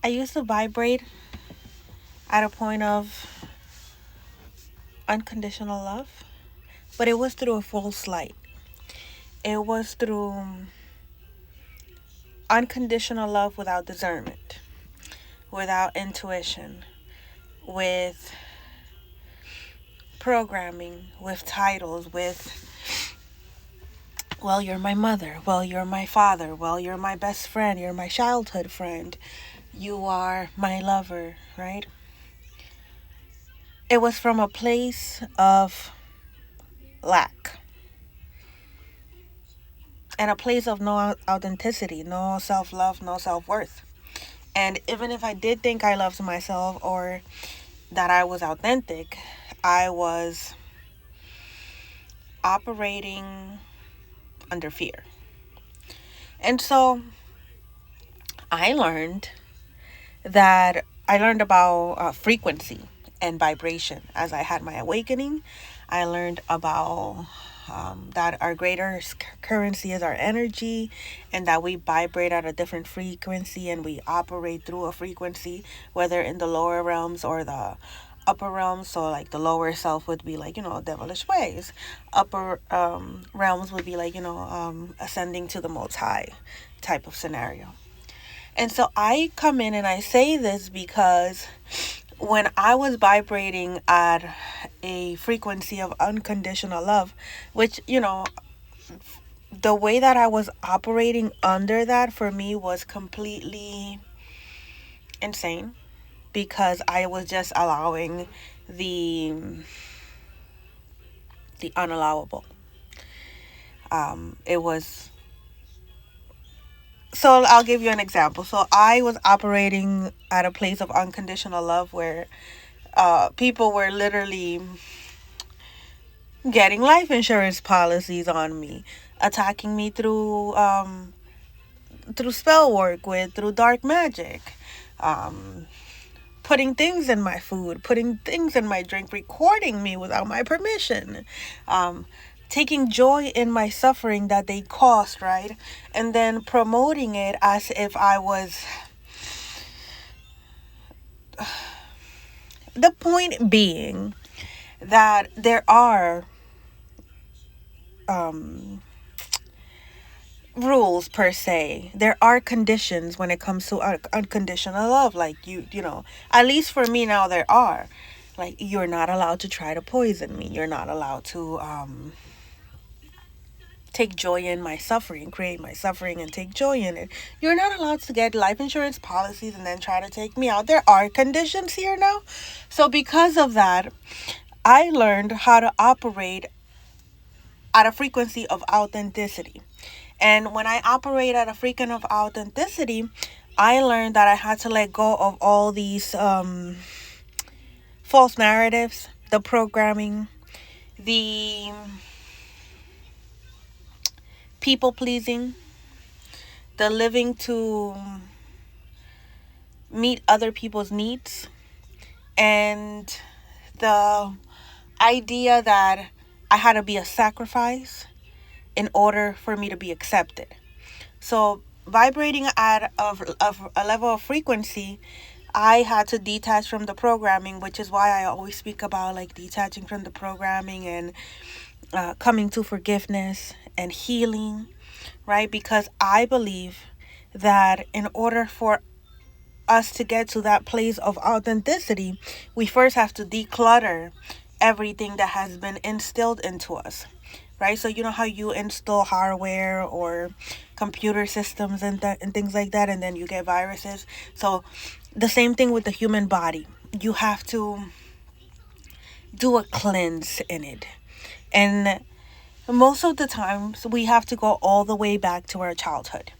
I used to vibrate at a point of unconditional love, but it was through a false light. It was through unconditional love without discernment, without intuition, with programming, with titles, with, well, you're my mother, well, you're my father, well, you're my best friend, you're my childhood friend, you are my lover, right? It was from a place of lack and a place of no authenticity, no self love, no self worth. And even if I did think I loved myself or that I was authentic, I was operating under fear. And so I learned about frequency and vibration as I had my awakening. I learned about that our greater currency is our energy, and that we vibrate at a different frequency and we operate through a frequency, whether in the lower realms or the upper realms. So like the lower self would be like, devilish ways. Upper realms would be like, ascending to the most high type of scenario. And so I come in and I say this because when I was vibrating at a frequency of unconditional love, which, the way that I was operating under that for me was completely insane, because I was just allowing the unallowable. It was, so I'll give you an example. So I was operating at a place of unconditional love where people were literally getting life insurance policies on me, attacking me through spell work, through dark magic, um, putting things in my food, putting things in my drink, recording me without my permission, taking joy in my suffering that they caused, right? And then promoting it as if I was. The point being that there are um, rules per se. There are conditions when it comes to unconditional love. Like at least for me now, there are. Like, you're not allowed to try to poison me. You're not allowed to take joy in my suffering, create my suffering and take joy in it. You're not allowed to get life insurance policies and then try to take me out. There are conditions here now. So because of that, I learned how to operate at a frequency of authenticity. And when I operate at a frequency of authenticity, I learned that I had to let go of all these false narratives, the programming, the people pleasing, the living to meet other people's needs, and the idea that I had to be a sacrifice in order for me to be accepted. So vibrating at a level of frequency, I had to detach from the programming, which is why I always speak about like detaching from the programming and coming to forgiveness and healing, right? Because I believe that in order for us to get to that place of authenticity, we first have to declutter everything that has been instilled into us, right? So you know how you install hardware or computer systems and things like that, and then you get viruses. So the same thing with the human body. You have to do a cleanse in it. And most of the times we have to go all the way back to our childhood.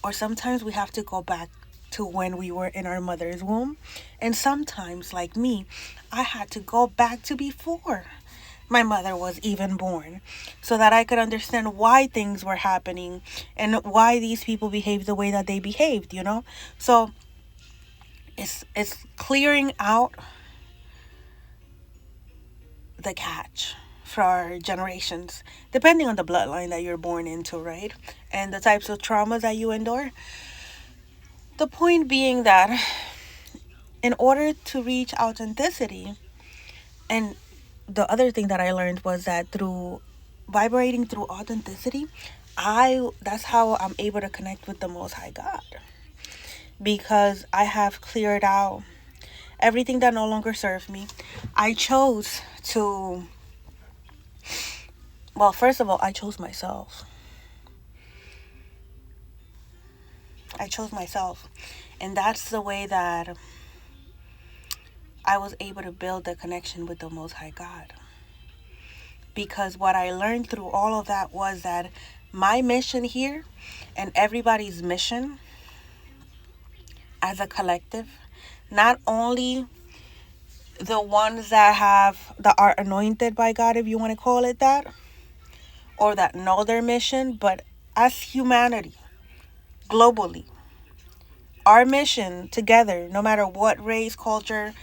Or sometimes we have to go back to when we were in our mother's womb. And sometimes, like me, I had to go back to before my mother was even born, so that I could understand why things were happening and why these people behaved the way that they behaved. So it's clearing out the catch for our generations, depending on the bloodline that you're born into, right? And the types of traumas that you endure. The point being that in order to reach authenticity. And the other thing that I learned was that through vibrating through authenticity, I that's how I'm able to connect with the Most High God, because I have cleared out everything that no longer serves me. I chose to, well, first of all, I chose myself. I chose myself. And that's the way that I was able to build the connection with the Most High God. Because what I learned through all of that was that my mission here and everybody's mission as a collective, not only the ones that are anointed by God, if you want to call it that, or that know their mission, but as humanity, globally, our mission together, no matter what race, culture,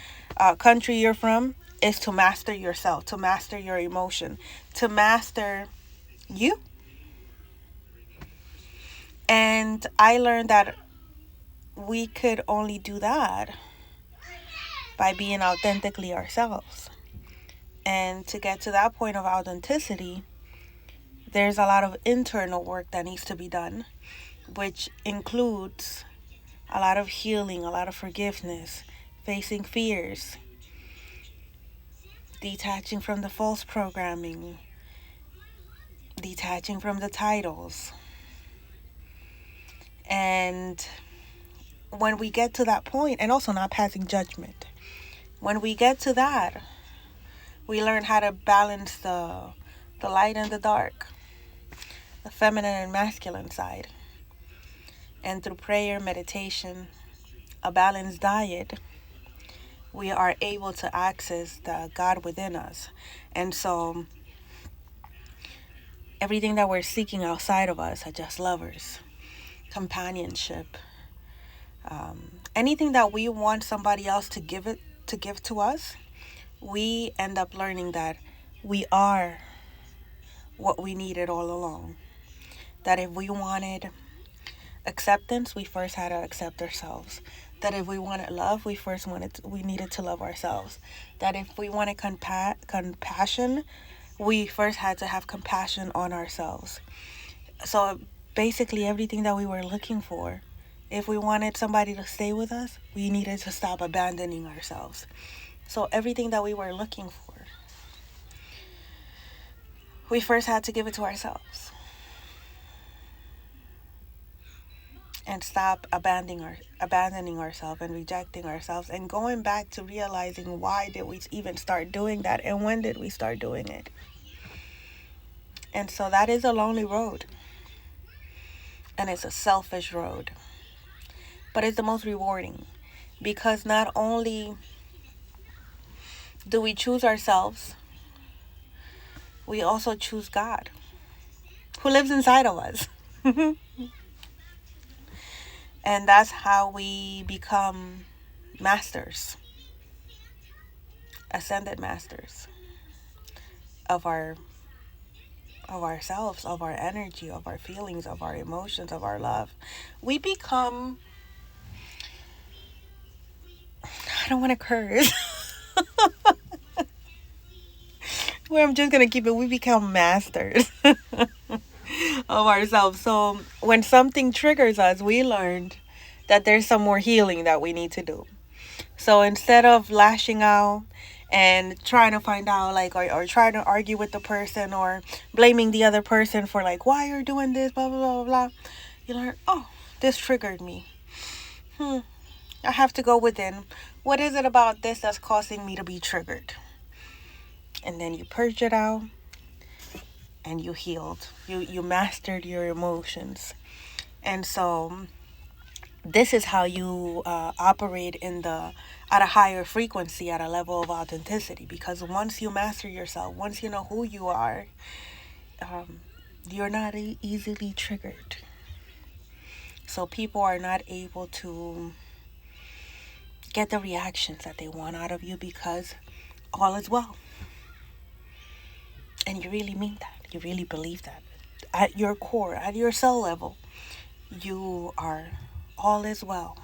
country you're from, is to master yourself, to master your emotion, to master you. And I learned that we could only do that by being authentically ourselves. And to get to that point of authenticity, there's a lot of internal work that needs to be done, which includes a lot of healing, a lot of forgiveness, facing fears, detaching from the false programming, detaching from the titles. And when we get to that point, and also not passing judgment, when we get to that, we learn how to balance the light and the dark, the feminine and masculine side. And through prayer, meditation, a balanced diet, we are able to access the God within us. And so everything that we're seeking outside of us, such as lovers, companionship, anything that we want somebody else to give to us, we end up learning that we are what we needed all along. That if we wanted acceptance, we first had to accept ourselves. That if we wanted love, we needed to love ourselves. That if we wanted compassion, we first had to have compassion on ourselves. So basically everything that we were looking for, if we wanted somebody to stay with us, we needed to stop abandoning ourselves. So everything that we were looking for, we first had to give it to ourselves. And stop abandoning ourselves and rejecting ourselves, and going back to realizing why did we even start doing that, and when did we start doing it. And so that is a lonely road, and it's a selfish road, but it's the most rewarding, because not only do we choose ourselves, we also choose God, who lives inside of us. And that's how we become masters, ascended masters of ourselves, of our energy, of our feelings, of our emotions, of our love. We become, I don't want to curse. Well, I'm just going to keep it. We become masters of ourselves. So when something triggers us, we learned that there's some more healing that we need to do. So instead of lashing out and trying to find out, like, or trying to argue with the person, or blaming the other person for, like, why you're doing this, blah, blah, blah, blah, you learn, oh, this triggered me. I have to go within. What is it about this that's causing me to be triggered? And then you purge it out, and you healed. You mastered your emotions. And so this is how you operate at a higher frequency, at a level of authenticity. Because once you master yourself, once you know who you are, you're not easily triggered. So people are not able to get the reactions that they want out of you, because all is well. And you really mean that. You really believe that. At your core, at your cell level, you are all is well.